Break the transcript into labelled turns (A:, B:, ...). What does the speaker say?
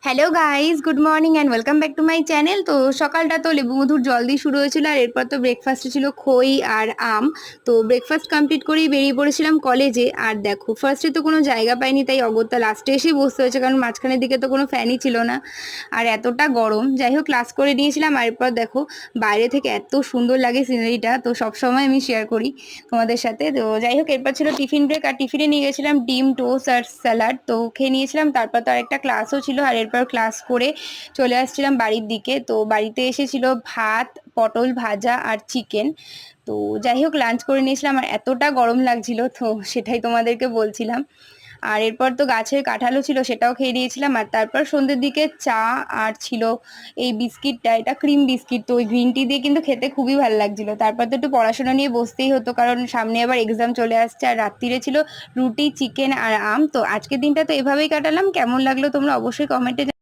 A: Hello guys, good morning and welcome back to my channel. তো সকালটা তো লেবু মধুর জল দিয়ে শুরু হয়েছিল, আর এরপর তো ব্রেকফাস্টে ছিল খই আর আম। তো ব্রেকফাস্ট কমপ্লিট করেই বেরিয়ে পড়েছিলাম কলেজে। আর দেখো, ফার্স্টে তো কোনো জায়গা পাইনি, তাই অগত্যা লাস্টে এসেই বসতে হয়েছে, কারণ মাঝখানের দিকে তো কোনো ফ্যানই ছিল না আর এতটা গরম। যাই হোক, ক্লাস করে নিয়েছিলাম। আর এরপর দেখো, বাইরে থেকে এত সুন্দর লাগে সিনারিটা, তো সবসময় আমি শেয়ার করি তোমাদের সাথে। তো যাই হোক, এরপর ছিল টিফিন ব্রেক, আর টিফিনে নিয়ে গেছিলাম ডিম টোস্ট আর স্যালাড, তো খেয়ে নিয়েছিলাম। তারপর তো আরেকটা ক্লাসও ছিল, আর এরপর ক্লাস করে চলে আসছিলাম বাড়ির দিকে। তো বাড়িতে এসেছিল ভাত, পটল ভাজা আর চিকেন। তো যাই হোক, লাঞ্চ করে নিয়েছিলাম, আর এতটা গরম লাগছিল, তো সেটাই তোমাদেরকে বলছিলাম। আর এরপর তো গাছের কাঁঠালও ছিল, সেটাও খেয়ে নিয়েছিলাম। আর তারপর সন্ধ্যের দিকে চা আর ছিল এই বিস্কিটটা, এটা ক্রিম বিস্কিট, তো ওই গ্রিন টি দিয়ে কিন্তু খেতে খুবই ভালো লাগছিল। তারপর তো একটু পড়াশোনা নিয়ে বসতেই হতো, কারণ সামনে আবার এক্সাম চলে আসছে। আর রাত্রিরে ছিল রুটি, চিকেন আর আম। তো আজকের দিনটা তো এভাবেই কাটালাম। কেমন লাগলো তোমরা অবশ্যই কমেন্টে